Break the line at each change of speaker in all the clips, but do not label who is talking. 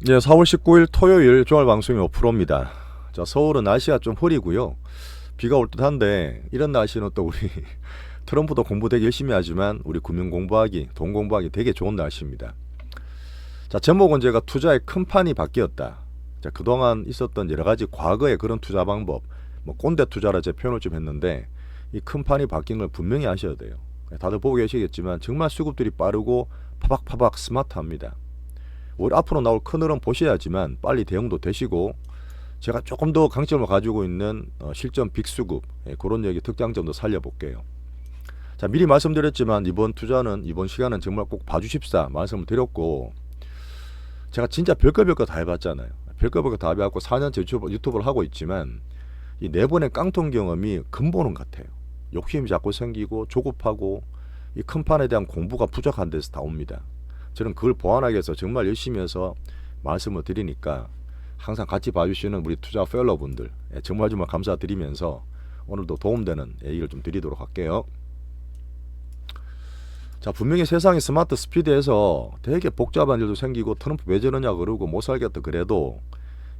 예, 4월 19일 토요일 주말방송이 5%입니다. 자, 서울은 날씨가 좀 흐리고요. 비가 올 듯한데 이런 날씨는 또 우리 트럼프도 공부 되게 열심히 하지만 우리 금융 공부하기, 돈 공부하기 되게 좋은 날씨입니다. 자, 제목은 제가 투자의 큰 판이 바뀌었다. 자, 그동안 있었던 여러 가지 과거의 그런 투자 방법, 뭐 꼰대 투자라 제 표현을 좀 했는데 이 큰 판이 바뀐 걸 분명히 아셔야 돼요. 다들 보고 계시겠지만 정말 수급들이 빠르고 파박파박 스마트합니다. 올 앞으로 나올 큰 흐름 보셔야지만 빨리 대응도 되시고 제가 조금 더 강점을 가지고 있는 실전 빅수급 그런 얘기 특장점도 살려볼게요. 자, 미리 말씀드렸지만 이번 시간은 정말 꼭 봐주십사 말씀을 드렸고 제가 진짜 별거 다 해봤잖아요. 별거 다 해봤고 4년째 유튜브를 하고 있지만 이 네 번의 깡통 경험이 근본은 같아요. 욕심이 자꾸 생기고 조급하고 이 큰 판에 대한 공부가 부족한 데서 다 옵니다. 저는 그걸 보완하기 위해서 정말 열심히 해서 말씀을 드리니까 항상 같이 봐주시는 우리 투자 펠러분들 정말 감사드리면서 오늘도 도움되는 얘기를 좀 드리도록 할게요. 자, 분명히 세상이 스마트 스피드에서 되게 복잡한 일도 생기고 트럼프 왜 저러냐 그러고 못 살겠다 그래도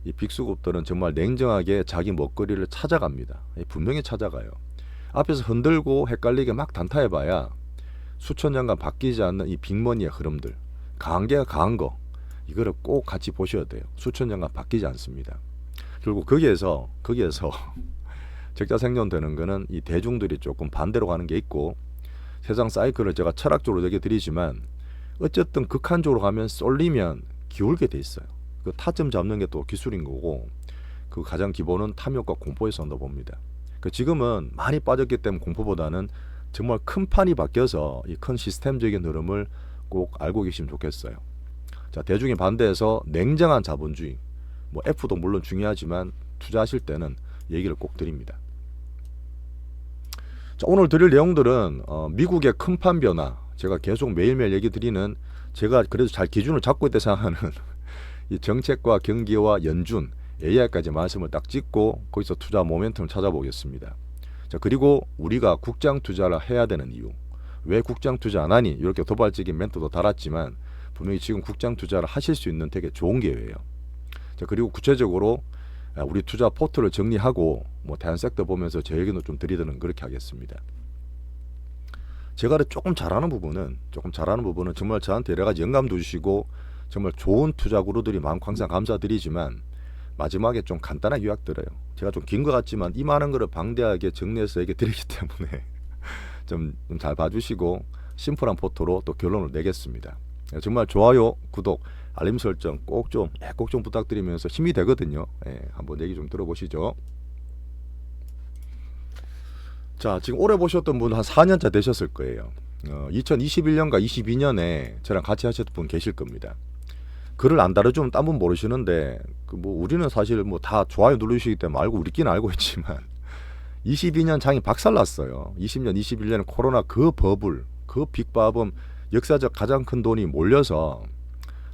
이 빅수급들은 정말 냉정하게 자기 먹거리를 찾아갑니다. 분명히 찾아가요. 앞에서 흔들고 헷갈리게 막 단타해봐야 수천 년간 바뀌지 않는 이 빅머니의 흐름들, 강한 게 강한 거 이거를 꼭 같이 보셔야 돼요. 수천 년간 바뀌지 않습니다. 결국 거기에서 적자생존되는 거는 이 대중들이 조금 반대로 가는 게 있고 세상 사이클을 제가 철학적으로 얘기 드리지만 어쨌든 극한적으로 가면 쏠리면 기울게 돼 있어요. 그 타점 잡는 게 또 기술인 거고 그 가장 기본은 탐욕과 공포에서 온다 봅니다. 그 지금은 많이 빠졌기 때문에 공포보다는 정말 큰 판이 바뀌어서 이 큰 시스템적인 흐름을 꼭 알고 계시면 좋겠어요. 자, 대중이 반대해서 냉정한 자본주의, 뭐 F도 물론 중요하지만 투자하실 때는 얘기를 꼭 드립니다. 자, 오늘 드릴 내용들은 미국의 큰 판 변화, 제가 계속 매일매일 얘기 드리는 제가 그래도 잘 기준을 잡고 있다 생각하는 이 정책과 경기와 연준, AI까지 말씀을 딱 찍고 거기서 투자 모멘텀을 찾아보겠습니다. 자, 그리고 우리가 국장 투자를 해야 되는 이유, 왜 국장 투자 안 하니 이렇게 도발적인 멘트도 달았지만 분명히 지금 국장 투자를 하실 수 있는 되게 좋은 기회예요. 자, 그리고 구체적으로 우리 투자 포트를 정리하고 뭐 대한 섹터 보면서 제 의견도 좀 드리도록 그렇게 하겠습니다. 제가 조금 잘하는 부분은 정말 저한테 여러 가지 영감도 주시고 정말 좋은 투자 구루들이 많고 항상 감사드리지만 마지막에 좀 간단하게 요약 드려요. 제가 좀 긴 것 같지만 이 많은 거를 방대하게 정리해서 얘기 드리기 때문에 좀 잘 봐주시고 심플한 포토로 또 결론을 내겠습니다. 정말 좋아요, 구독, 알림 설정 꼭 좀 부탁드리면서 힘이 되거든요. 한번 얘기 좀 들어보시죠. 자, 지금 오래 보셨던 분 한 4년차 되셨을 거예요. 2021년과 22년에 저랑 같이 하셨던 분 계실 겁니다. 글을 안 다루면 딴 분 모르시는데 뭐 우리는 사실 뭐 다 좋아요 누르시기 때문에 알고 우리끼리는 알고 있지만 22년 장이 박살났어요. 20년, 21년 코로나 그 버블, 그 빅바붐 역사적 가장 큰 돈이 몰려서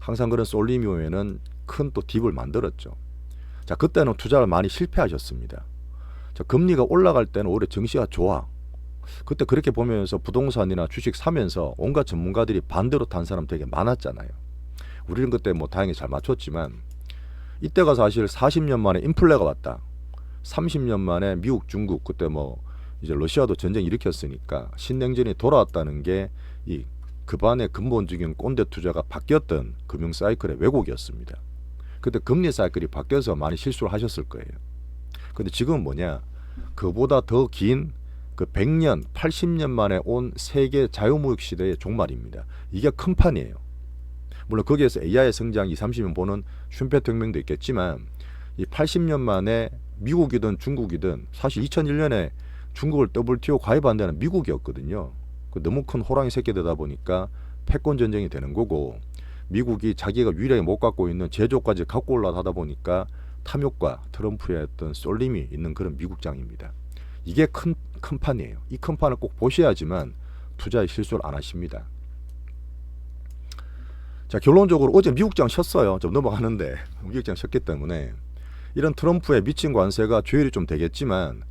항상 그런 쏠림 이후에는 큰 또 딥을 만들었죠. 자, 그때는 투자를 많이 실패하셨습니다. 자, 금리가 올라갈 때는 오히려 증시가 좋아. 그때 그렇게 보면서 부동산이나 주식 사면서 온갖 전문가들이 반대로 탄 사람 되게 많았잖아요. 우리는 그때 뭐 다행히 잘 맞췄지만 이때가 사실 40년 만에 인플레가 왔다. 30년 만에 미국, 중국 그때 뭐 이제 러시아도 전쟁 일으켰으니까 신냉전이 돌아왔다는 게 이 그반의 근본적인 꼰대 투자가 바뀌었던 금융 사이클의 왜곡이었습니다. 그때 금리 사이클이 바뀌어서 많이 실수를 하셨을 거예요. 근데 지금은 뭐냐? 그보다 더 긴 그 100년, 80년 만에 온 세계 자유무역 시대의 종말입니다. 이게 큰 판이에요. 물론 거기에서 AI의 성장 2, 30년 보는 슌페트 혁명도 있겠지만 이 80년 만에 미국이든 중국이든 사실 2001년에 중국을 WTO 가입한다는 미국이었거든요. 너무 큰 호랑이 새끼 되다 보니까 패권 전쟁이 되는 거고 미국이 자기가 유일하게 못 갖고 있는 제조까지 갖고 올라가다 보니까 탐욕과 트럼프의 어떤 쏠림이 있는 그런 미국장입니다. 이게 큰 판이에요. 이 큰 판을 꼭 보셔야지만 투자에 실수를 안 하십니다. 자, 결론적으로 어제 미국장 쉬었어요. 좀 넘어가는데 미국장 쉬었기 때문에 이런 트럼프의 미친 관세가 조율이 좀 되겠지만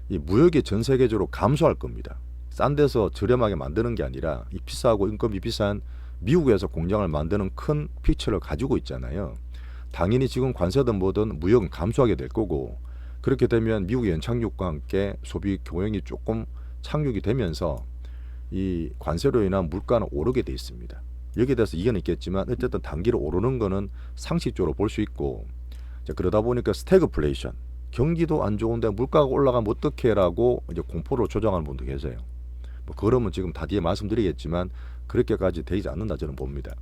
이 무역이 전 세계적으로 감소할 겁니다. 싼 데서 저렴하게 만드는 게 아니라 이 비싸고 인건비 비싼 미국에서 공장을 만드는 큰 픽처를 가지고 있잖아요. 당연히 지금 관세든 뭐든 무역은 감소하게 될 거고, 그렇게 되면 미국의 연착륙과 함께 소비 교역이 조금 착륙이 되면서 이 관세로 인한 물가는 오르게 돼 있습니다. 여기에 대해서 이견은 있겠지만 어쨌든 단기로 오르는 거는 상식적으로 볼 수 있고, 자, 그러다 보니까 스태그플레이션, 경기도 안 좋은데 물가가 올라가면 어떡해라고 이제 공포를 조장하는 분도 계세요. 뭐 그러면 지금 다 뒤에 말씀드리겠지만 그렇게까지 되지 않는다 저는 봅니다.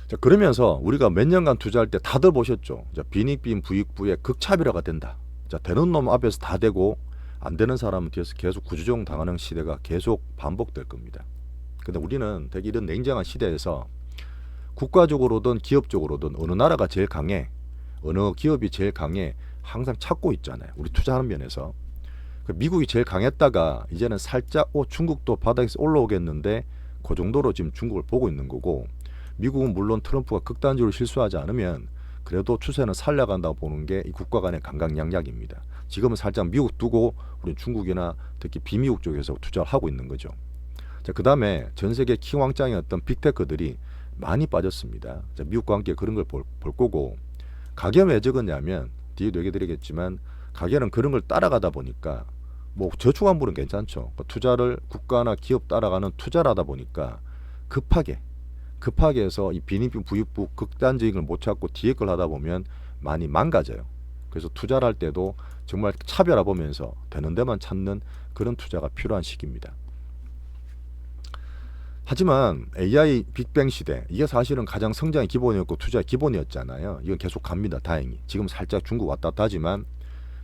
자, 그러면서 우리가 몇 년간 투자할 때 다들 보셨죠. 자, 빈익빈 부익부의 극차별화가 된다. 자, 되는 놈 앞에서 다 되고 안 되는 사람은 뒤에서 계속 구조조정 당하는 시대가 계속 반복될 겁니다. 근데 우리는 되게 이런 냉정한 시대에서 국가적으로든 기업적으로든 어느 나라가 제일 강해, 어느 기업이 제일 강해 항상 찾고 있잖아요. 우리 투자하는 면에서. 미국이 제일 강했다가 이제는 살짝 중국도 바닥에서 올라오겠는데 그 정도로 지금 중국을 보고 있는 거고, 미국은 물론 트럼프가 극단적으로 실수하지 않으면 그래도 추세는 살려간다고 보는 게 이 국가 간의 강강약약입니다. 지금은 살짝 미국 두고 우리 중국이나 특히 비미국 쪽에서 투자를 하고 있는 거죠. 자, 그 다음에 전 세계 킹왕짱이었던 빅테크들이 많이 빠졌습니다. 자, 미국과 함께 그런 걸 볼 거고, 가계는 왜 적었냐면 뒤에도 얘기 드리겠지만 가계는 그런 걸 따라가다 보니까 뭐 저축환불은 괜찮죠. 그러니까 투자를 국가나 기업 따라가는 투자를 하다 보니까 급하게 해서 이 빈익빈 부익부 극단적인 걸 못 찾고 뒤에 걸 하다 보면 많이 망가져요. 그래서 투자를 할 때도 정말 차별화 보면서 되는 데만 찾는 그런 투자가 필요한 시기입니다. 하지만 AI 빅뱅 시대, 이게 사실은 가장 성장의 기본이었고 투자의 기본이었잖아요. 이건 계속 갑니다. 다행히. 지금 살짝 중국 왔다 갔다 하지만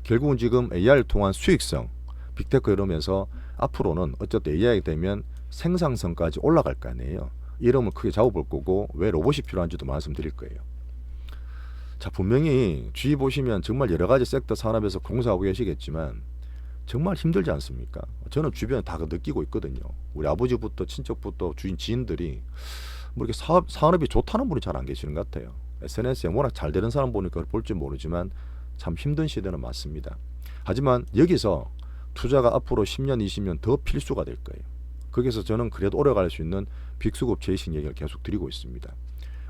결국은 지금 AI를 통한 수익성, 빅테크 이러면서 앞으로는 어쨌든 AI가 되면 생산성까지 올라갈 거 아니에요. 이름을 크게 잡아볼 거고, 왜 로봇이 필요한지도 말씀드릴 거예요. 자, 분명히 주위 보시면 정말 여러 가지 섹터 산업에서 공사하고 계시겠지만 정말 힘들지 않습니까? 저는 주변에 다 느끼고 있거든요. 우리 아버지부터 친척부터 주인 지인들이 뭐 이렇게 산업이 좋다는 분이 잘 안 계시는 것 같아요. SNS에 워낙 잘 되는 사람 보니까 볼지 모르지만 참 힘든 시대는 맞습니다. 하지만 여기서 투자가 앞으로 10년, 20년 더 필수가 될 거예요. 거기서 저는 그래도 오래 갈 수 있는 빅스급 제이싱 얘기를 계속 드리고 있습니다.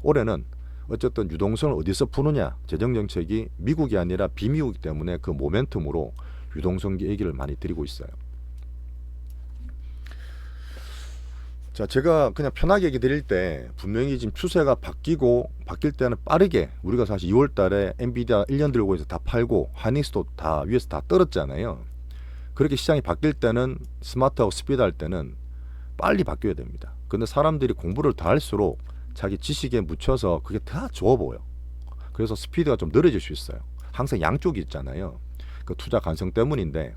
올해는 어쨌든 유동성을 어디서 푸느냐, 재정정책이 미국이 아니라 비미국이기 때문에 그 모멘텀으로 유동성 얘기를 많이 드리고 있어요. 자, 제가 그냥 편하게 얘기 드릴 때 분명히 지금 추세가 바뀔 때는 빠르게, 우리가 사실 2월 달에 엔비디아 1년 들고 해서 다 팔고 하이닉스도 다 위에서 다 떨었잖아요. 그렇게 시장이 바뀔 때는 스마트하고 스피드할 때는 빨리 바뀌어야 됩니다. 근데 사람들이 공부를 더 할수록 자기 지식에 묻혀서 그게 다 좋아 보여. 그래서 스피드가 좀 느려질 수 있어요. 항상 양쪽이 있잖아요. 그 투자 관성 때문인데,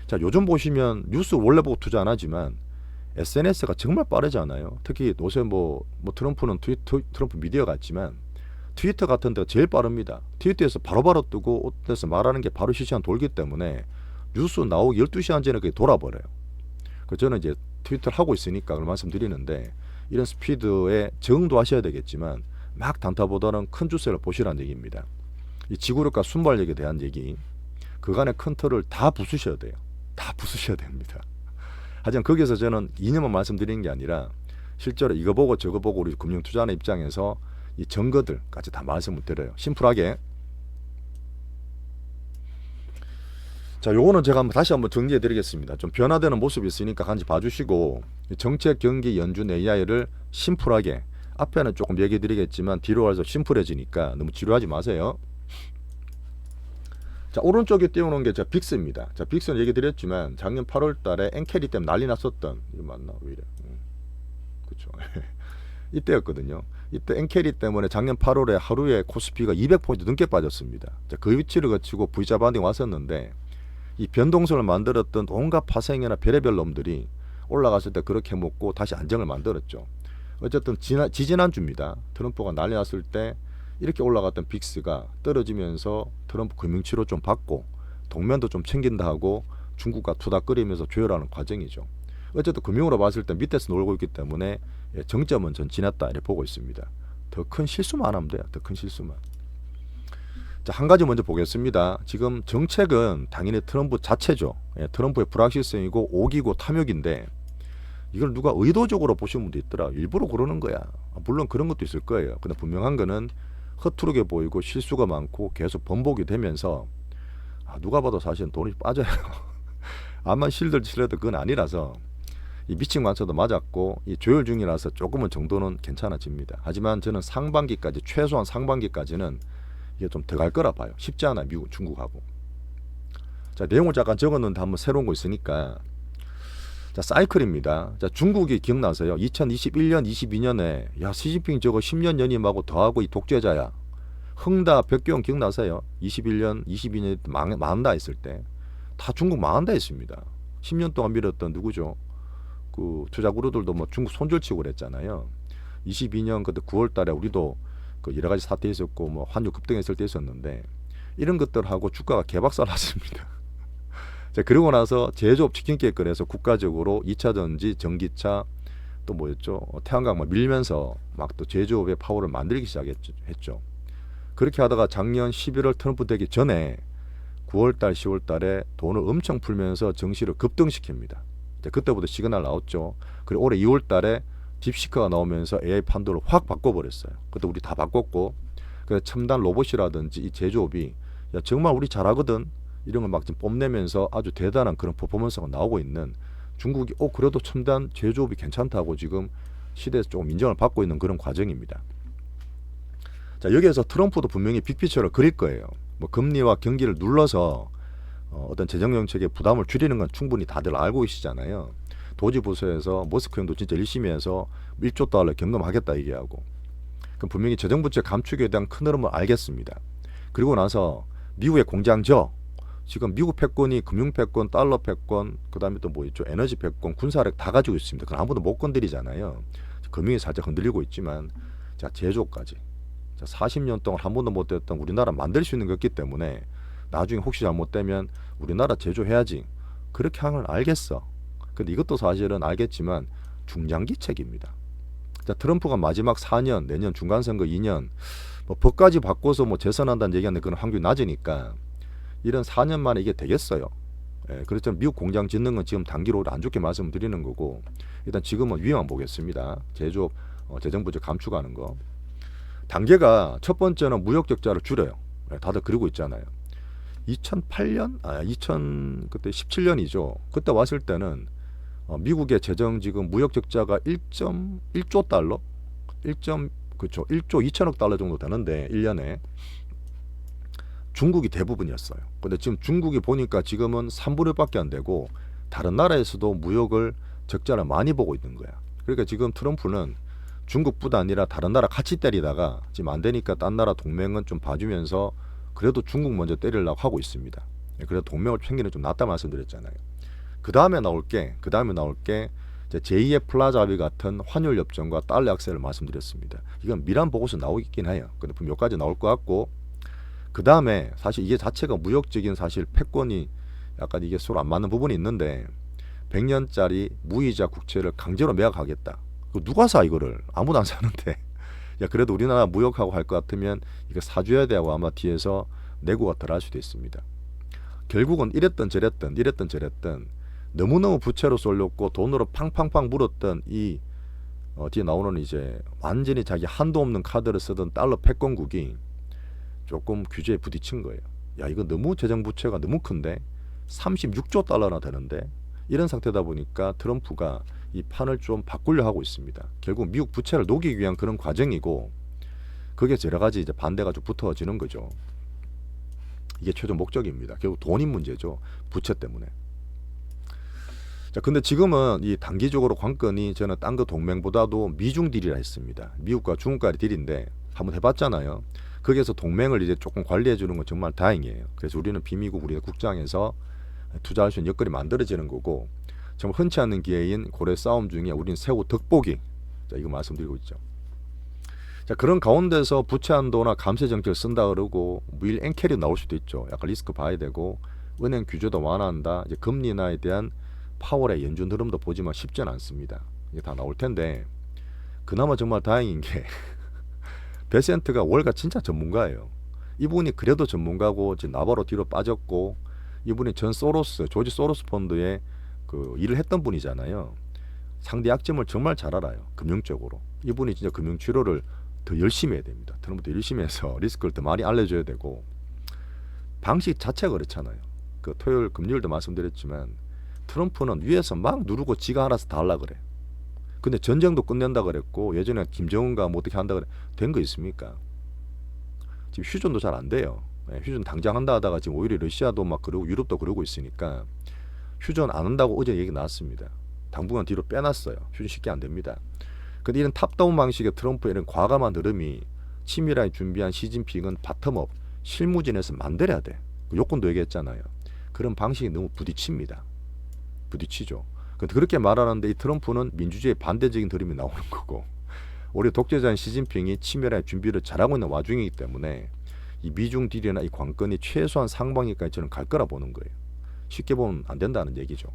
자, 요즘 보시면 뉴스 원래 보고 투자 안 하지만 SNS가 정말 빠르잖아요. 특히 요새 뭐 트럼프는 트럼프 미디어 같지만 트위터 같은 데가 제일 빠릅니다. 트위터에서 바로바로 뜨고 어때서 말하는 게 바로 실시간 돌기 때문에 뉴스 나오기 12시간 전에 그게 돌아버려요. 그 저는 이제 트위터를 하고 있으니까 그걸 말씀드리는데, 이런 스피드에 적응도 하셔야 되겠지만 막 단타보다는 큰 주세를 보시라는 얘기입니다. 이 지구력과 순발력에 대한 얘기, 그간의 큰 틀을 다 부수셔야 돼요. 다 부수셔야 됩니다. 하지만 거기서 저는 이념만 말씀드리는 게 아니라 실제로 이거 보고 저거 보고 우리 금융투자하는 입장에서 이 증거들까지 다 말씀을 드려요. 심플하게. 자, 요거는 제가 다시 한번 정리해 드리겠습니다. 좀 변화되는 모습이 있으니까 같이 봐주시고, 정책, 경기, 연준, AI를 심플하게, 앞에는 조금 얘기 드리겠지만 뒤로 가서 심플해지니까 너무 지루하지 마세요. 자, 오른쪽에 띄워놓은 게 제가 빅스입니다. 자, 빅스는 얘기 드렸지만 작년 8월 달에 엔캐리 때문에 난리 났었던, 이거 맞나? 왜 이래? 그쵸. 이때였거든요. 이때 엔캐리 때문에 작년 8월에 하루에 코스피가 200포인트 넘게 빠졌습니다. 자, 그 위치를 거치고 V자 반등이 왔었는데, 이 변동성을 만들었던 온갖 파생이나 별의별 놈들이 올라갔을 때 그렇게 먹고 다시 안정을 만들었죠. 어쨌든 지지난주입니다. 트럼프가 난리 났을 때 이렇게 올라갔던 빅스가 떨어지면서 트럼프 금융치료 좀 받고 동면도 좀 챙긴다 하고 중국과 투닥거리면서 조율하는 과정이죠. 어쨌든 금융으로 봤을 때 밑에서 놀고 있기 때문에 정점은 전 지났다 이렇게 보고 있습니다. 더 큰 실수만 하면 돼요. 더 큰 실수만. 자, 한 가지 먼저 보겠습니다. 지금 정책은 당연히 트럼프 자체죠. 트럼프의 불확실성이고 오기고 탐욕인데, 이걸 누가 의도적으로 보시는 분도 있더라. 일부러 그러는 거야. 물론 그런 것도 있을 거예요. 근데 분명한 거는 허투루게 보이고 실수가 많고 계속 번복이 되면서 누가 봐도 사실은 돈이 빠져요. 암만 실들 칠해도 그건 아니라서 이 미친 관사도 맞았고 이 조율 중이라서 조금은 정도는 괜찮아집니다. 하지만 저는 상반기까지 최소한 상반기까지는 이게 좀 더 갈 거라 봐요. 쉽지 않아요. 미국, 중국하고. 자, 내용을 잠깐 적었는데 한번 새로운 거 있으니까. 자, 사이클입니다. 자, 중국이 기억나세요? 2021년, 22년에 야 시진핑 저거 10년 연임하고 더하고 이 독재자야. 흥다, 백경 기억나세요? 21년, 22년 망한다 했을 때 다 중국 망한다 했습니다. 10년 동안 밀었던 누구죠? 그 투자구루들도 뭐 중국 손절치고 그랬잖아요. 22년 그때 9월달에 우리도 그 여러 가지 사태 있었고 뭐 환율 급등했을 때 있었는데 이런 것들하고 주가가 개박살났습니다. 자, 그러고 나서 제조업 치킨기에 꺼내서 국가적으로 2차 전지, 전기차 또 뭐였죠? 태양광 막 밀면서 막 또 제조업의 파워를 만들기 시작했죠. 그렇게 하다가 작년 11월 트럼프 되기 전에 9월달, 10월달에 돈을 엄청 풀면서 증시를 급등시킵니다. 그때부터 시그널 나왔죠. 그리고 올해 2월달에 딥시크가 나오면서 AI 판도를 확 바꿔버렸어요. 그때 우리 다 바꿨고, 그래서 첨단 로봇이라든지 이 제조업이 야 정말 우리 잘하거든 이런 걸 막 좀 뽐내면서 아주 대단한 그런 퍼포먼스가 나오고 있는 중국이 그래도 첨단 제조업이 괜찮다고 지금 시대에서 조금 인정을 받고 있는 그런 과정입니다. 자, 여기에서 트럼프도 분명히 빅피처를 그릴 거예요. 뭐 금리와 경기를 눌러서 어떤 재정 정책의 부담을 줄이는 건 충분히 다들 알고 계시잖아요. 도지부서에서 머스크 형도 진짜 열심히 해서 1조 달러 경감하겠다 얘기하고, 그럼 분명히 재정부채 감축에 대한 큰 흐름을 알겠습니다. 그리고 나서 미국의 공장저, 지금 미국 패권이 금융 패권, 달러 패권, 그 다음에 또 뭐 있죠? 에너지 패권, 군사력 다 가지고 있습니다. 그건 아무도 못 건드리잖아요. 금융이 살짝 흔들리고 있지만, 자, 제조까지. 자, 40년 동안 한 번도 못 됐던 우리나라 만들 수 있는 게 없기 때문에 나중에 혹시 잘못되면 우리나라 제조해야지. 그렇게 하는 걸 알겠어. 근데 이것도 사실은 알겠지만 중장기책입니다. 자, 트럼프가 마지막 4년, 내년 중간선거 2년, 뭐 법까지 바꿔서 뭐 재선한다는 얘기하는데 그건 확률이 낮으니까 이런 4년 만에 이게 되겠어요. 예, 그렇죠. 미국 공장 짓는 건 지금 단기로 안 좋게 말씀드리는 거고, 일단 지금은 위험한 보겠습니다. 제조업 재정부채 감축하는 거. 단계가 첫 번째는 무역 적자를 줄여요. 예, 다들 그러고 있잖아요. 2008년, 그때 17년이죠. 그때 왔을 때는 미국의 재정 지금 무역 적자가 1.1조 달러, 그렇죠. 1조 2천억 달러 정도 되는데 1년에 중국이 대부분이었어요. 근데 지금 중국이 보니까 지금은 3분의 1밖에 안 되고 다른 나라에서도 무역을 적자를 많이 보고 있는 거야. 그러니까 지금 트럼프는 중국뿐 아니라 다른 나라 같이 때리다가 지금 안 되니까 딴 나라 동맹은 좀 봐주면서 그래도 중국 먼저 때리려고 하고 있습니다. 그래서 동맹을 챙기는 좀 낫다 말씀드렸잖아요. 그 다음에 나올 게 이제 제2의 플라자 합의 같은 환율 협정과 달러 약세를 말씀드렸습니다. 이건 미란 보고서 나오긴 해요. 근데 몇 가지 나올 것 같고, 그 다음에 사실 이게 자체가 무역적인 사실 패권이 약간 이게 서로 안 맞는 부분이 있는데 100년짜리 무이자 국채를 강제로 매각하겠다. 누가 사 이거를? 아무도 안 사는데. 야, 그래도 우리나라 무역하고 할 것 같으면 이거 사줘야 되고 아마 뒤에서 내고가 덜할 수도 있습니다. 결국은 이랬던 저랬던 너무너무 부채로 쏠렸고 돈으로 팡팡팡 물었던 이 뒤에 나오는 이제 완전히 자기 한도 없는 카드를 쓰던 달러 패권국이 조금 규제에 부딪힌 거예요. 야, 이거 너무 재정 부채가 너무 큰데 36조 달러나 되는데 이런 상태다 보니까 트럼프가 이 판을 좀 바꾸려 하고 있습니다. 결국 미국 부채를 녹이기 위한 그런 과정이고, 그게 여러 가지 이제 반대가 좀 붙어지는 거죠. 이게 최종 목적입니다. 결국 돈인 문제죠. 부채 때문에. 자, 근데 지금은 이 단기적으로 관건이 저는 딴 거 동맹보다도 미중 딜이라 했습니다. 미국과 중국과의 딜인데 한번 해봤잖아요. 거기에서 동맹을 이제 조금 관리해 주는 건 정말 다행이에요. 그래서 우리는 비미국 우리가 국장에서 투자할 수 있는 여건이 만들어지는 거고, 정말 흔치 않은 기회인 고래 싸움 중에 우리는 새우 덕보기, 자, 이거 말씀드리고 있죠. 자, 그런 가운데서 부채 한도나 감세 정책을 쓴다 그러고 무일 엔캐리 나올 수도 있죠. 약간 리스크 봐야 되고, 은행 규제도 완화한다. 이제 금리 인하에 대한 파월의 연준 흐름도 보지만 쉽지는 않습니다. 이게 다 나올 텐데, 그나마 정말 다행인 게 베센트가 월가 진짜 전문가예요. 이분이 그래도 전문가고 지금 나바로 뒤로 빠졌고, 이분이 조지 소로스 펀드에 그 일을 했던 분이잖아요. 상대 약점을 정말 잘 알아요. 금융적으로. 이분이 진짜 금융 치료를 더 열심히 해야 됩니다. 트럼프 더 열심히 해서 리스크를 더 많이 알려줘야 되고 방식 자체가 그렇잖아요. 그 토요일 금요일도 말씀드렸지만 트럼프는 위에서 막 누르고 지가 알아서 다 하려고 그래. 근데 전쟁도 끝낸다 그랬고 예전에 김정은가 뭐 어떻게 한다 그래. 된 거 있습니까? 지금 휴전도 잘 안 돼요. 휴전 당장 한다 하다가 지금 오히려 러시아도 막 그러고 유럽도 그러고 있으니까 휴전 안 한다고 어제 얘기 나왔습니다. 당분간 뒤로 빼놨어요. 휴전 쉽게 안 됩니다. 근데 이런 탑다운 방식의 트럼프의 이런 과감한 흐름이 치밀하게 준비한 시진핑은 바텀업 실무진에서 만들어야 돼. 요건도 얘기했잖아요. 그런 방식이 너무 부딪힙니다. 부딪히죠. 근데 그렇게 말하는데 이 트럼프는 민주주의에 반대적인 흐름이 나오는 거고 우리 독재자인 시진핑이 치밀하게 준비를 잘하고 있는 와중이기 때문에 이 미중 딜이나 이 관건이 최소한 상반기까지 저는 갈 거라 보는 거예요. 쉽게 보면 안 된다는 얘기죠.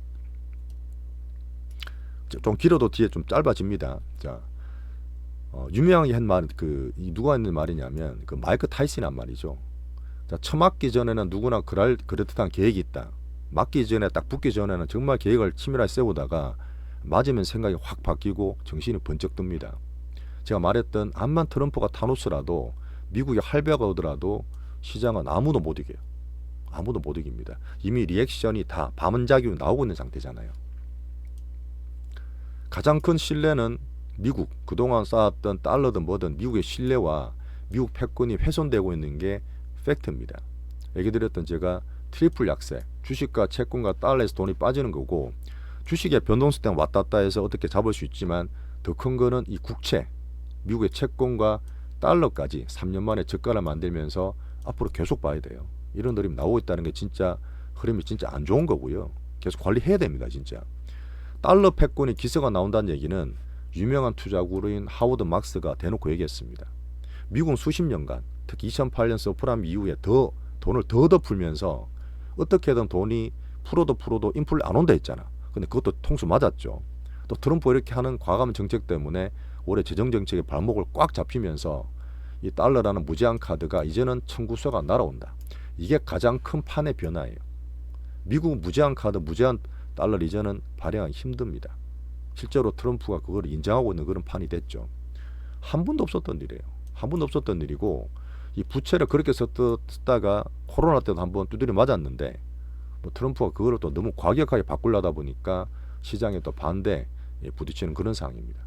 좀 길어도 뒤에 좀 짧아집니다. 자, 유명하게 한 말, 누가 했는 말이냐면 그 마이크 타이슨이 한 말이죠. 자, 처맞기 전에는 누구나 그럴듯한 계획이 있다. 맞기 전에 딱 붙기 전에는 정말 계획을 치밀하게 세우다가 맞으면 생각이 확 바뀌고 정신이 번쩍 듭니다. 제가 말했던 암만 트럼프가 타노스라도 미국이 할배가 오더라도 시장은 아무도 못 이겨요. 아무도 못 이깁니다. 이미 리액션이 다 반문작용이 나오고 있는 상태잖아요. 가장 큰 신뢰는 미국, 그동안 쌓았던 달러든 뭐든 미국의 신뢰와 미국 패권이 훼손되고 있는 게 팩트입니다. 얘기 드렸던 제가 트리플 약세, 주식과 채권과 달러에서 돈이 빠지는 거고 주식의 변동성 때문에 왔다 갔다 해서 어떻게 잡을 수 있지만 더 큰 거는 이 국채, 미국의 채권과 달러까지 3년 만에 저가를 만들면서 앞으로 계속 봐야 돼요. 이런 흐름이 나오고 있다는 게 진짜 흐름이 진짜 안 좋은 거고요. 계속 관리해야 됩니다. 진짜. 달러 패권이 기세가 나온다는 얘기는 유명한 투자구루인 하워드 막스가 대놓고 얘기했습니다. 미국은 수십 년간 특히 2008년 서프라임 이후에 더 돈을 더 풀면서 어떻게든 돈이 풀어도 인플레 안 온다 했잖아. 근데 그것도 통수 맞았죠. 또 트럼프 이렇게 하는 과감 정책 때문에 올해 재정정책의 발목을 꽉 잡히면서 이 달러라는 무제한 카드가 이제는 청구서가 날아온다. 이게 가장 큰 판의 변화예요. 미국 무제한 카드, 무제한 달러를 이제는 발행하기 힘듭니다. 실제로 트럼프가 그걸 인정하고 있는 그런 판이 됐죠. 한 번도 없었던 일이에요. 한 번도 없었던 일이고 이 부채를 그렇게 썼다가 코로나 때도 한번 두드려 맞았는데 뭐 트럼프가 그거를 또 너무 과격하게 바꾸려다 보니까 시장에 또 반대에 부딪히는 그런 상황입니다.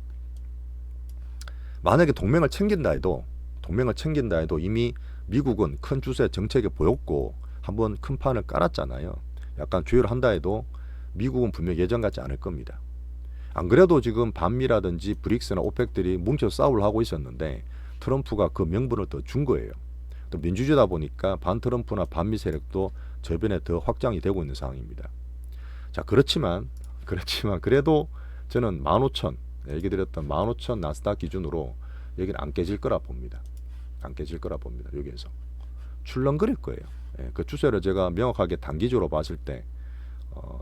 만약에 동맹을 챙긴다 해도 이미 미국은 큰 추세 정책에 보였고 한번 큰 판을 깔았잖아요. 약간 주의를 한다 해도 미국은 분명 예전 같지 않을 겁니다. 안 그래도 지금 반미라든지 브릭스나 오펙들이 뭉쳐 싸움을 하고 있었는데 트럼프가 그 명분을 더 준 거예요. 또 민주주의다 보니까 반트럼프나 반미 세력도 저변에 더 확장이 되고 있는 상황입니다. 자, 그렇지만 그래도 저는 15,000 얘기 드렸던 15,000 나스닥 기준으로 여기는 안 깨질 거라 봅니다. 안 깨질 거라 봅니다. 여기에서 출렁거릴 거예요. 그 추세를 제가 명확하게 단기적으로 봤을 때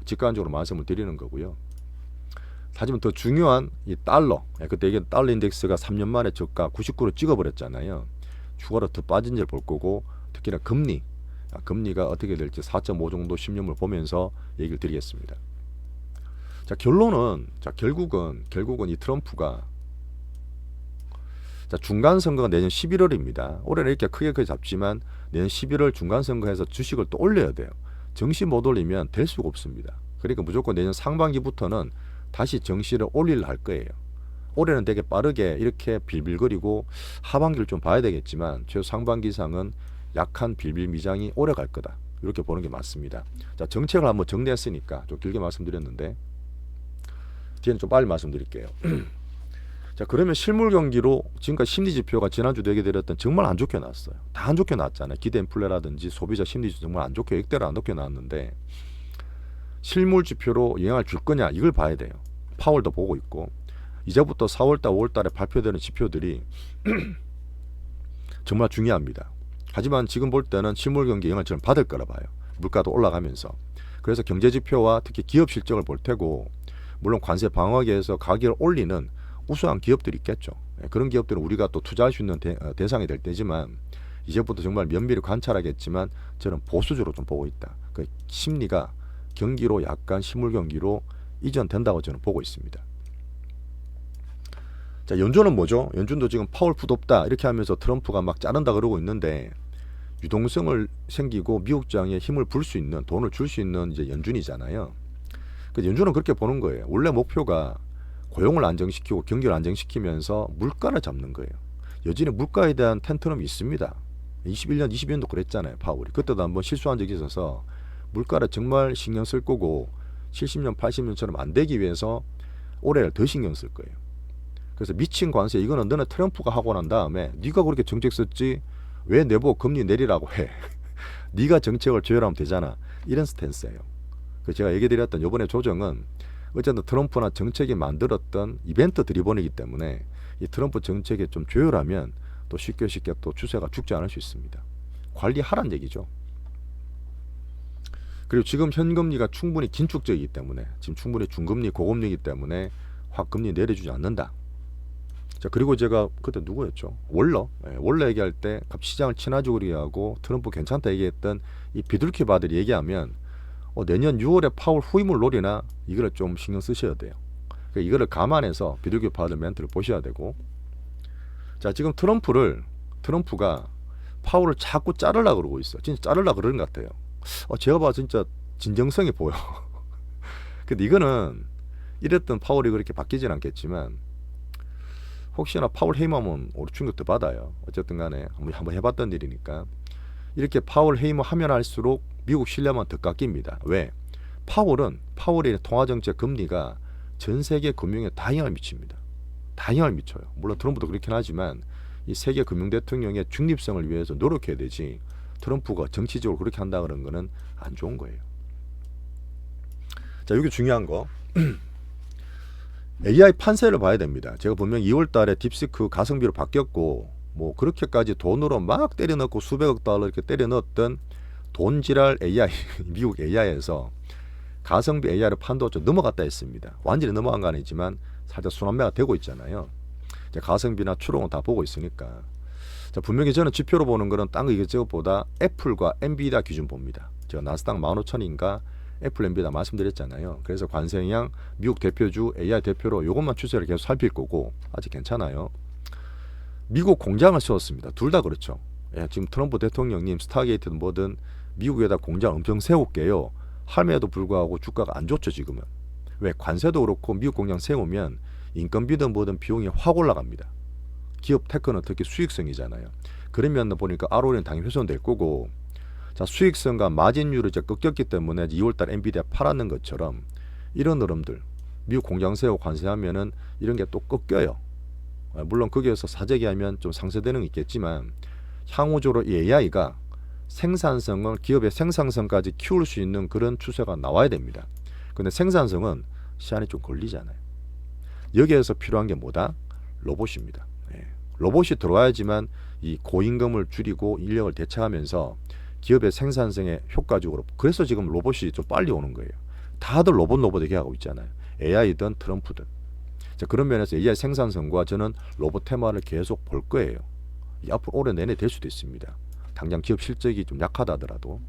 직관적으로 말씀을 드리는 거고요. 하지만 더 중요한 이 달러, 그때 이게 달러 인덱스가 3년 만에 저가 99로 찍어버렸잖아요. 추가로 더 빠진지를 볼 거고 특히나 금리가 어떻게 될지 4.5 정도 10년물 보면서 얘기를 드리겠습니다. 자, 결국은 이 트럼프가 자, 중간 선거가 내년 11월입니다. 올해는 이렇게 크게 잡지만 내년 11월 중간 선거에서 주식을 또 올려야 돼요. 정시 못 올리면 될 수가 없습니다. 그러니까 무조건 내년 상반기부터는 다시 정시를 올리려 할 거예요. 올해는 되게 빠르게 이렇게 빌빌거리고 하반기를 좀 봐야 되겠지만 최소 상반기 이상은 약한 빌빌미장이 오래 갈 거다. 이렇게 보는 게 맞습니다. 자, 정책을 한번 정리했으니까 좀 길게 말씀드렸는데 뒤에는 좀 빨리 말씀드릴게요. 자, 그러면 실물 경기로 지금까지 심리 지표가 지난주도 얘기 드렸던 정말 안 좋게 나왔어요. 다 안 좋게 나왔잖아요. 기대 인플레라든지 소비자 심리 지표 정말 안 좋게 역대로 안 좋게 나왔는데 실물 지표로 영향을 줄 거냐 이걸 봐야 돼요. 파월도 보고 있고 이제부터 4월달 5월달에 발표되는 지표들이 정말 중요합니다. 하지만 지금 볼 때는 실물 경기 영향을 저는 받을 거라 봐요. 물가도 올라가면서. 그래서 경제 지표와 특히 기업 실적을 볼 테고 물론 관세 방어하기 위해서 가격을 올리는 우수한 기업들이 있겠죠. 그런 기업들은 우리가 또 투자할 수 있는 대상이 될 때지만 이제부터 정말 면밀히 관찰하겠지만 저는 보수적으로 좀 보고 있다. 그 심리가 경기로 약간 실물 경기로 이전된다고 저는 보고 있습니다. 자, 연준은 뭐죠? 연준도 지금 파월 풋없다 이렇게 하면서 트럼프가 막 자른다 그러고 있는데 유동성을 생기고 미국 장에 힘을 불 수 있는 돈을 줄 수 있는 이제 연준이잖아요. 그 연준은 그렇게 보는 거예요. 원래 목표가 고용을 안정시키고 경기를 안정시키면서 물가를 잡는 거예요. 여전히 물가에 대한 텐트럼이 있습니다. 21년, 22년도 그랬잖아요. 파월이. 그때도 한번 실수한 적이 있어서 물가를 정말 신경 쓸 거고 70년, 80년처럼 안 되기 위해서 올해를 더 신경 쓸 거예요. 그래서 미친 관세 이거는 너는 트럼프가 하고 난 다음에 네가 그렇게 정책 썼지 왜 내보고 금리 내리라고 해. 네가 정책을 조율하면 되잖아. 이런 스탠스예요. 그 제가 얘기 드렸던 이번에 조정은 어쨌든 트럼프나 정책이 만들었던 이벤트 드리본이기 때문에 이 트럼프 정책에 좀 조율하면 또 쉽게 또 추세가 죽지 않을 수 있습니다. 관리하란 얘기죠. 그리고 지금 현금리가 충분히 긴축적이기 때문에 지금 충분히 중금리 고금리이기 때문에 확 금리 내려주지 않는다. 자, 그리고 제가 그때 누구였죠? 월러 얘기할 때 시장을 친화적으로 얘기하고 트럼프 괜찮다 얘기했던 이 비둘기 바들이 얘기하면 내년 6월에 파월 후임을 노리나 이거를 좀 신경 쓰셔야 돼요. 그러니까 이거를 감안해서 비둘기 바들 멘트를 보셔야 되고. 자, 지금 트럼프가 파월을 자꾸 자르려고 그러고 있어. 진짜 자르려고 그러는 것 같아요. 제가 봐도 진짜 진정성이 보여. 근데 이거는 이랬던 파월이 그렇게 바뀌진 않겠지만 혹시나 파월 해임하면 오히려 충격도 받아요. 어쨌든 간에 한번 해봤던 일이니까. 이렇게 파월 해임을 하면 할수록 미국 신뢰만 더 깎입니다. 왜? 파월의 통화정책 금리가 전 세계 금융에 다 영향을 미칩니다. 다 영향을 미쳐요. 물론 트럼프도 그렇긴 하지만 이 세계 금융 대통령의 중립성을 위해서 노력해야 되지 트럼프가 정치적으로 그렇게 한다 그런 거는 안 좋은 거예요. 자, 여기 중요한 거 AI 판세를 봐야 됩니다. 제가 분명히 2월 달에 딥시크 가성비로 바뀌었고 뭐 그렇게까지 돈으로 막 때려 넣고 수백억 달러 이렇게 때려 넣었던 돈지랄 AI 미국 AI에서 가성비 AI를 판도 좀 넘어갔다 했습니다. 완전히 넘어간 건 아니지만 살짝 순환매가 되고 있잖아요. 이제 가성비나 추론은 다 보고 있으니까. 자, 분명히 저는 지표로 보는 거는 딴 거 이것저것보다 애플과 엔비디아 기준 봅니다. 제가 나스닥 15,000인가 애플 엔비디아 말씀드렸잖아요. 그래서 관세영 미국 대표주 AI 대표로 이것만 추세를 계속 살필 거고 아직 괜찮아요. 미국 공장을 세웠습니다. 둘 다 그렇죠. 지금 트럼프 대통령님 스타게이트든 뭐든 미국에다 공장 엄청 세울게요. 할매에도 불구하고 주가가 안 좋죠 지금은. 왜? 관세도 그렇고 미국 공장 세우면 인건비든 뭐든 비용이 확 올라갑니다. 기업 테크는 특히 수익성이잖아요. 그러면 보니까 ROE는 당연히 훼손될 거고, 자, 수익성과 마진율을 이제 꺾였기 때문에 2월달 엔비디아 팔았는 것처럼 이런 흐름들 미국 공장 세우고 관세하면은 이런 게 또 꺾여요. 물론 거기에서 사재기하면 좀 상쇄되는 게 있겠지만 향후적으로 이 AI가 생산성을 기업의 생산성까지 키울 수 있는 그런 추세가 나와야 됩니다. 근데 생산성은 시간이 좀 걸리잖아요. 여기에서 필요한 게 뭐다? 로봇입니다. 로봇이 들어와야지만 이 고임금을 줄이고 인력을 대체하면서 기업의 생산성에 효과적으로. 그래서 지금 로봇이 좀 빨리 오는 거예요. 다들 로봇 얘기하고 있잖아요. AI든 트럼프든. 자, 그런 면에서 AI 생산성과 저는 로봇 테마를 계속 볼 거예요. 앞으로 올해 내내 될 수도 있습니다. 당장 기업 실적이 좀 약하다 하더라도.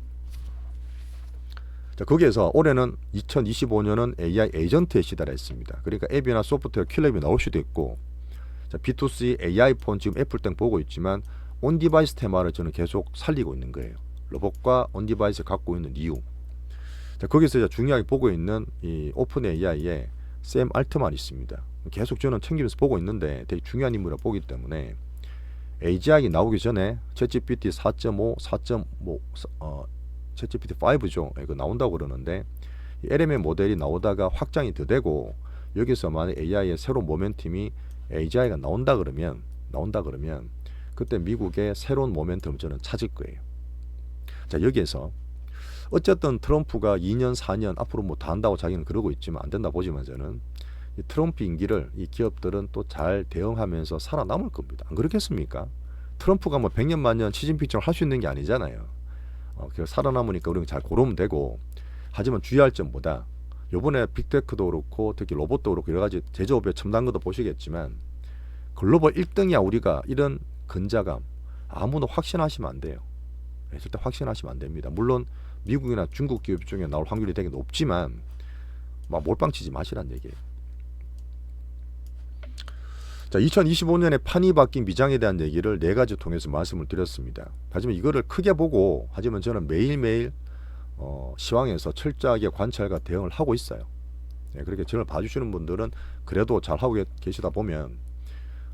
자, 거기에서 올해는 2025년은 AI 에이전트에 시달했습니다. 그러니까 앱이나 소프트웨어 킬앱이 나올 수도 있고, 자, B2C AI 폰 지금 애플땡 보고 있지만 온디바이스 테마를 저는 계속 살리고 있는 거예요. 로봇과 온디바이스를 갖고 있는 이유. 자, 거기서 이제 중요하게 보고 있는 이 오픈 AI의 샘 알트만 있습니다. 계속 저는 챙기면서 보고 있는데 되게 중요한 인물이라 보기 때문에 AGI 나오기 전에 챗GPT 4.5, 4.5, 챗GPT 5죠. 이거 나온다고 그러는데 LMA 모델이 나오다가 확장이 더 되고 여기서 만약 AI의 새로운 모멘텀이 AGI가 나온다 그러면 그때 미국의 새로운 모멘텀을 저는 찾을 거예요. 자, 여기에서 어쨌든 트럼프가 2년, 4년 앞으로 뭐 다 한다고 자기는 그러고 있지만 안 된다 보지만 저는 이 트럼프 임기를 이 기업들은 또 잘 대응하면서 살아남을 겁니다. 안 그렇겠습니까? 트럼프가 뭐 100년 만년 시진핑처럼 할 수 있는 게 아니잖아요. 그래서 살아남으니까 우리는 잘 고르면 되고, 하지만 주의할 점보다 요번에 빅테크도 그렇고 특히 로봇도 그렇고 여러 가지 제조업에 첨단 것도 보시겠지만 글로벌 1등이야 우리가 이런 근자감 아무도 확신하시면 안 돼요. 절대 확신하시면 안 됩니다. 물론 미국이나 중국 기업 중에 나올 확률이 되게 높지만 막 몰빵치지 마시란 얘기예요. 자, 2025년에 판이 바뀐 미장에 대한 얘기를 네 가지 통해서 말씀을 드렸습니다. 하지만 이거를 크게 보고, 하지만 저는 매일매일 시황에서 철저하게 관찰과 대응을 하고 있어요. 예, 그렇게 저를 봐주시는 분들은 그래도 잘 하고 계시다 보면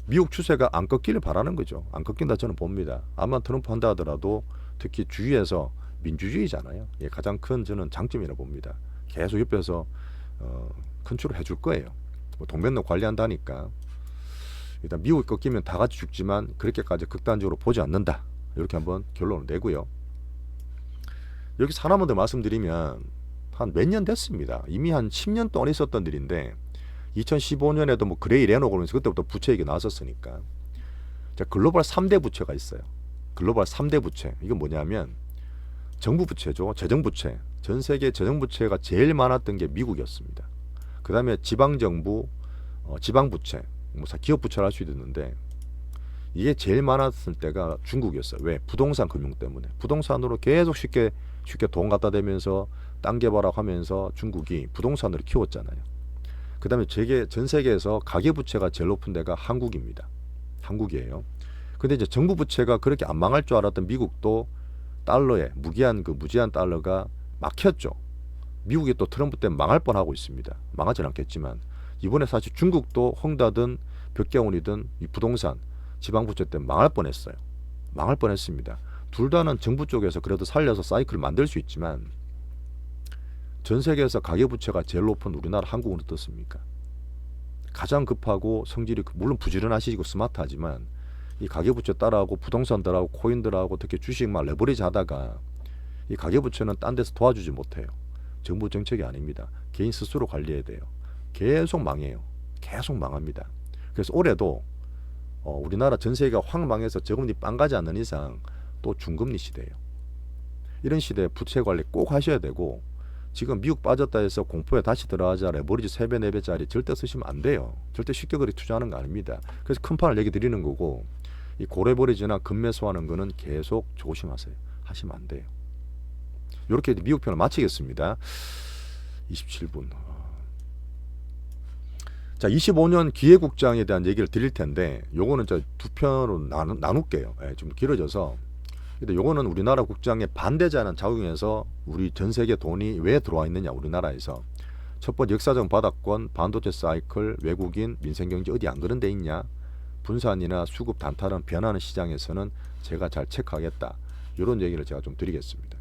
미국 추세가 안 꺾기를 바라는 거죠. 안 꺾인다 저는 봅니다. 아마 트럼프 한다 하더라도 특히 주위에서 민주주의잖아요. 예, 가장 큰 저는 장점이라 봅니다. 계속 옆에서 컨트롤 해줄 거예요. 뭐 동맹도 관리한다니까. 일단 미국이 꺾이면 다 같이 죽지만 그렇게까지 극단적으로 보지 않는다. 이렇게 한번 결론을 내고요. 여기서 하나만 더 말씀드리면 한 몇 년 됐습니다. 이미 한 10년 동안 있었던 일인데 2015년에도 뭐 그레이 레노 그러면서 그때부터 부채 얘기 나왔었으니까. 자, 글로벌 3대 부채가 있어요. 글로벌 3대 부채. 이건 뭐냐면 정부 부채죠. 재정 부채. 전 세계 재정 부채가 제일 많았던 게 미국이었습니다. 그 다음에 지방정부, 지방부채, 뭐 기업 부채를 할 수도 있는데 이게 제일 많았을 때가 중국이었어요. 왜? 부동산 금융 때문에. 부동산으로 계속 쉽게 돈 갖다 대면서 땅 개발하고 하면서 중국이 부동산으로 키웠잖아요. 그 다음에 전 세계에서 가계부채가 제일 높은 데가 한국입니다. 한국이에요. 근데 이제 정부 부채가 그렇게 안 망할 줄 알았던 미국도 달러에 무제한 달러가 막혔죠. 미국이 또 트럼프 때문에 망할 뻔하고 있습니다. 망하진 않겠지만 이번에 사실 중국도 홍다든 벽경운이든 이 부동산 지방부채 때문에 망할 뻔했어요. 망할 뻔했습니다. 둘 다는 정부 쪽에서 그래도 살려서 사이클을 만들 수 있지만 전 세계에서 가계부채가 제일 높은 우리나라 한국은 어떻습니까? 가장 급하고 성질이 물론 부지런하시고 스마트하지만 이 가계부채 따라하고 부동산들하고 코인들하고 특히 주식만 레버리지 하다가 이 가계부채는 딴 데서 도와주지 못해요. 정부 정책이 아닙니다. 개인 스스로 관리해야 돼요. 계속 망해요. 계속 망합니다. 그래서 올해도 우리나라 전 세계가 확 망해서 저금리 빵 가지 않는 이상 또 중금리 시대예요. 이런 시대에 부채 관리 꼭 하셔야 되고 지금 미국 빠졌다 해서 공포에 다시 들어가자 레버리지 3배 4배짜리 절대 쓰시면 안 돼요. 절대 쉽게 그렇게 투자하는 거 아닙니다. 그래서 큰 판을 얘기 드리는 거고 이 고레버리지나 급매수하는 거는 계속 조심하세요. 하시면 안 돼요. 이렇게 미국 편을 마치겠습니다. 27분. 자, 25년 기회국장에 대한 얘기를 드릴 텐데 요거는 두 편으로 나눌게요. 예, 좀 길어져서. 근데 요거는 우리나라 국장의 반대자는 작용해서 우리 전 세계 돈이 왜 들어와 있느냐 우리나라에서. 첫 번째 역사적 바닥권, 반도체 사이클, 외국인, 민생경제 어디 안 그런 데 있냐. 분산이나 수급 단타는 변하는 시장에서는 제가 잘 체크하겠다. 이런 얘기를 제가 좀 드리겠습니다.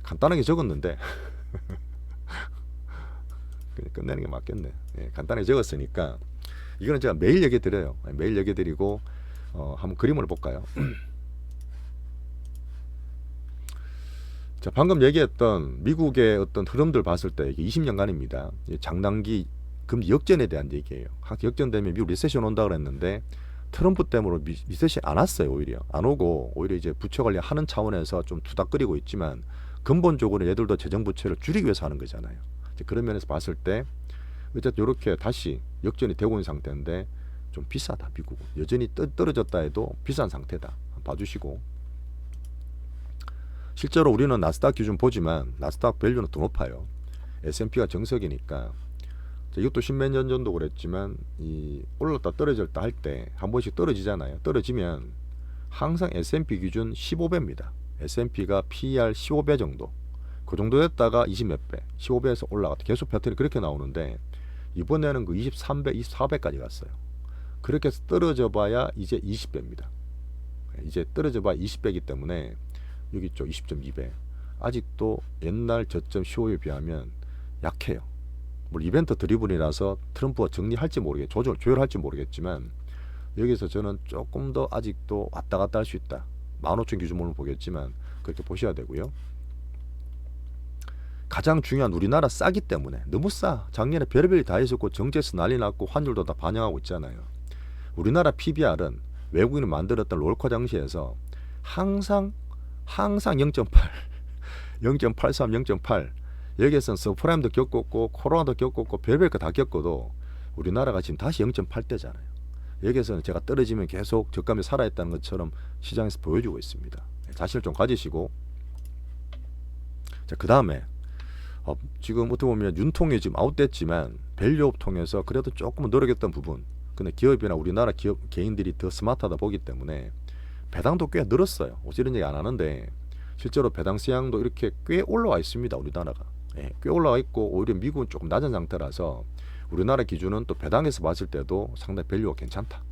간단하게 적었는데 끝내는 게 맞겠네. 예, 간단하게 적었으니까 이거는 제가 매일 얘기 드려요. 매일 얘기 드리고 한번 그림을 볼까요? 자, 방금 얘기했던 미국의 어떤 흐름들 봤을 때 이게 20년간입니다. 장단기 금리 역전에 대한 얘기예요. 역전되면 미국 리세션 온다 그랬는데 트럼프 때문에 리세션 안 왔어요. 오히려 안 오고 오히려 이제 부채 관리하는 차원에서 좀 투닥거리고 있지만 근본적으로 얘들도 재정 부채를 줄이기 위해서 하는 거잖아요. 그런 면에서 봤을 때 어쨌든 이렇게 다시 역전이 되고 있는 상태인데 좀 비싸다. 미국은 여전히 떨어졌다 해도 비싼 상태다. 봐주시고 실제로 우리는 나스닥 기준 보지만 나스닥 밸류는 더 높아요. S&P가 정석이니까 이것도 십몇 년 전도 그랬지만 이 올랐다 떨어졌다 할 때 한 번씩 떨어지잖아요. 떨어지면 항상 S&P 기준 15배입니다. S&P가 PER 15배 정도. 그 정도 됐다가 20 몇 배, 15배에서 올라갔다. 계속 패턴이 그렇게 나오는데 이번에는 그 23배, 24배까지 갔어요. 그렇게 해서 떨어져 봐야 이제 20배입니다. 이제 떨어져 봐야 20배이기 때문에 여기 있죠. 20.2배. 아직도 옛날 저점 15배에 비하면 약해요. 물론 이벤트 드리블이라서 트럼프가 정리할지 조율할지 모르겠지만 여기서 저는 조금 더 아직도 왔다 갔다 할 수 있다. 15,000 기준으로 보겠지만 그렇게 보셔야 되고요. 가장 중요한 우리나라 싸기 때문에 너무 싸. 작년에 별의별이 다 있었고 정제스 난리 났고 환율도 다 반영하고 있잖아요. 우리나라 PBR은 외국인이 만들었던 롤코 장시에서 항상 0.8, 0.83, 0.8 여기에서는 서프라임도 겪었고 코로나도 겪었고 별별 거 다 겪어도 우리나라가 지금 다시 0.8대잖아요. 여기에서는 제가 떨어지면 계속 저감이 살아있다는 것처럼 시장에서 보여주고 있습니다. 자신을 좀 가지시고 자, 그 다음에 지금 어떻게 보면 윤통이 지금 아웃됐지만 밸류업 통해서 그래도 조금 노력했던 부분, 근데 기업이나 우리나라 기업 개인들이 더 스마트하다 보기 때문에 배당도 꽤 늘었어요. 어찌 이런 얘기 안 하는데 실제로 배당 시장도 이렇게 꽤 올라와 있습니다. 우리나라가 꽤 올라와 있고 오히려 미국은 조금 낮은 상태라서 우리나라 기준은 또 배당에서 봤을 때도 상당히 밸류가 괜찮다.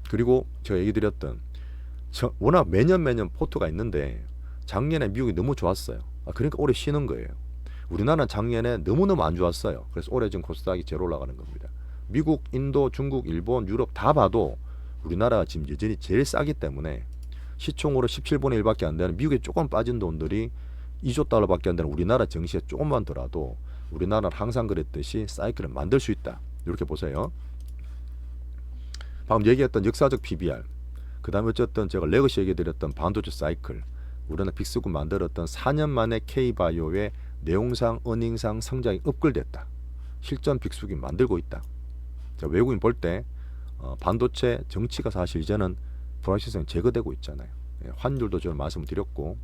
그리고 제가 얘기 드렸던 워낙 매년 포트가 있는데 작년에 미국이 너무 좋았어요. 그러니까 올해 쉬는 거예요. 우리나라는 작년에 너무너무 안 좋았어요. 그래서 올해 지금 코스닥이 제로 올라가는 겁니다. 미국, 인도, 중국, 일본, 유럽 다 봐도 우리나라가 지금 여전히 제일 싸기 때문에 시총으로 17분의 1밖에 안 되는 미국에 조금 빠진 돈들이 2조 달러밖에 안 되는 우리나라 증시에 조금만 더라도 우리나라는 항상 그랬듯이 사이클을 만들 수 있다. 이렇게 보세요. 방금 얘기했던 역사적 PBR, 그 다음에 어쨌든 제가 레거시 얘기드렸던 반도체 사이클, 우리나라 빅스군 만들었던 4년 만에 K바이오의 내용상, 어닝상 성장이 업글됐다. 실전 빅스군 만들고 있다. 자, 외국인 볼 때 반도체 정치가 사실 이제는 불확실성이 제거되고 있잖아요. 환율도 제가 말씀드렸고,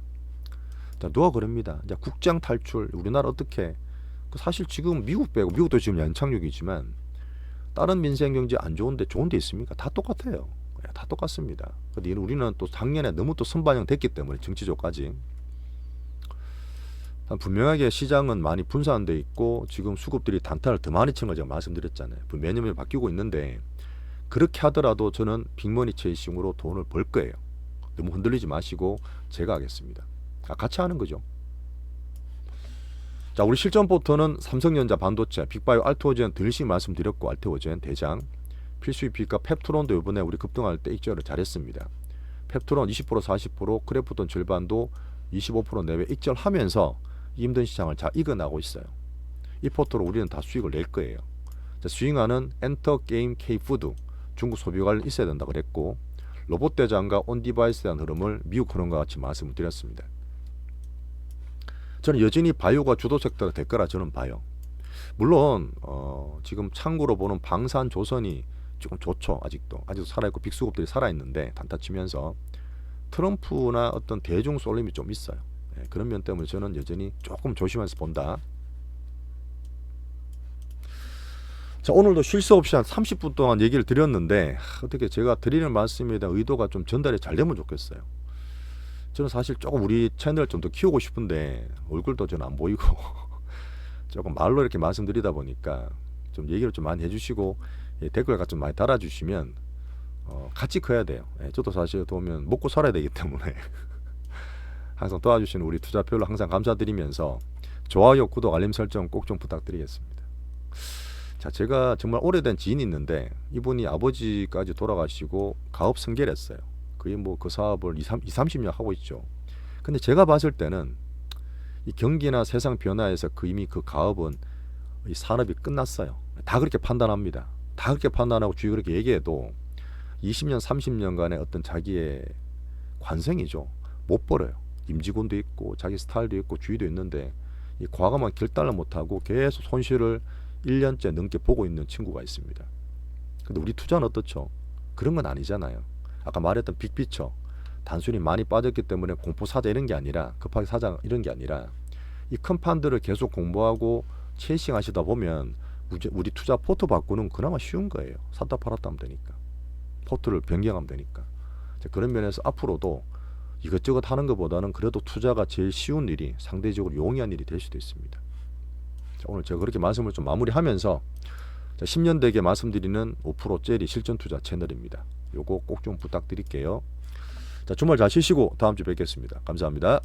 자, 누가 그럽니다. 이제 국장 탈출, 우리나라 어떻게? 사실 지금 미국 빼고, 미국도 지금 연착륙이지만 다른 민생 경제 안 좋은데 좋은 데 있습니까? 다 똑같아요. 다 똑같습니다. 근데 우리는 또 작년에 너무 또 선반영 됐기 때문에 정치적까지 분명하게 시장은 많이 분산돼 있고 지금 수급들이 단타를 더 많이 친 거 제가 말씀드렸잖아요. 매년 바뀌고 있는데 그렇게 하더라도 저는 빅머니 체이싱으로 돈을 벌 거예요. 너무 흔들리지 마시고 제가 하겠습니다. 같이 하는 거죠. 자, 우리 실전 포터는 삼성전자 반도체, 빅바이오, 알테오젠 들씩 말씀드렸고, 알테오젠 대장, 필수입 비가 펩트론도 이번에 우리 급등할 때 익절을 잘했습니다. 펩트론 20% 40%, 크래프톤 절반도 25% 내외 익절하면서 힘든 시장을 잘 이겨나고 있어요. 이 포터로 우리는 다 수익을 낼 거예요. 자, 스윙하는 엔터 게임 K푸드, 중국 소비 관련 있어야 된다고 그랬고, 로봇 대장과 온디바이스에 대한 흐름을 미국 흐름과 같이 말씀을 드렸습니다. 저는 여전히 바이오가 주도 섹터가 될 거라 저는 봐요. 물론 지금 창구로 보는 방산 조선이 조금 좋죠. 아직도 살아있고 빅수급들이 살아있는데 단타 치면서 트럼프나 어떤 대중 쏠림이 좀 있어요. 그런 면 때문에 저는 여전히 조금 조심해서 본다. 자, 오늘도 쉴 새 없이 한 30분 동안 얘기를 드렸는데 어떻게 제가 드리는 말씀에 대한 의도가 좀 전달이 잘 되면 좋겠어요. 저는 사실 조금 우리 채널을 좀 더 키우고 싶은데 얼굴도 저는 안 보이고 조금 말로 이렇게 말씀드리다 보니까 좀 얘기를 좀 많이 해주시고 댓글 같은 좀 많이 달아주시면 같이 커야 돼요. 저도 사실 도우면 먹고 살아야 되기 때문에 항상 도와주시는 우리 투자표로 항상 감사드리면서 좋아요, 구독, 알림 설정 꼭 좀 부탁드리겠습니다. 자, 제가 정말 오래된 지인이 있는데 이분이 아버지까지 돌아가시고 가업 승계를 했어요. 거의 뭐 그 사업을 30년 하고 있죠. 근데 제가 봤을 때는 이 경기나 세상 변화에서 이미 그 가업은 이 산업이 끝났어요. 다 그렇게 판단합니다. 다 그렇게 판단하고 주위 그렇게 얘기해도 20년 30년간의 어떤 자기의 관성이죠. 못 벌어요. 임직원도 있고 자기 스타일도 있고 주의도 있는데 이 과감한 결단을 못하고 계속 손실을 1년째 넘게 보고 있는 친구가 있습니다. 근데 우리 투자는 어떻죠? 그런 건 아니잖아요. 아까 말했던 빅피처, 단순히 많이 빠졌기 때문에 공포 사자 이런 게 아니라, 급하게 사자 이런 게 아니라 이 큰 판들을 계속 공부하고 체이싱 하시다 보면 우리 투자 포트 바꾸는 그나마 쉬운 거예요. 샀다 팔았다 하면 되니까, 포트를 변경하면 되니까. 그런 면에서 앞으로도 이것저것 하는 것보다는 그래도 투자가 제일 쉬운 일이, 상대적으로 용이한 일이 될 수도 있습니다. 자, 오늘 제가 그렇게 말씀을 좀 마무리하면서 10년 대계 말씀드리는 5%짜리 실전 투자 채널입니다. 요거 꼭 좀 부탁드릴게요. 자, 주말 잘 쉬시고 다음 주 뵙겠습니다. 감사합니다.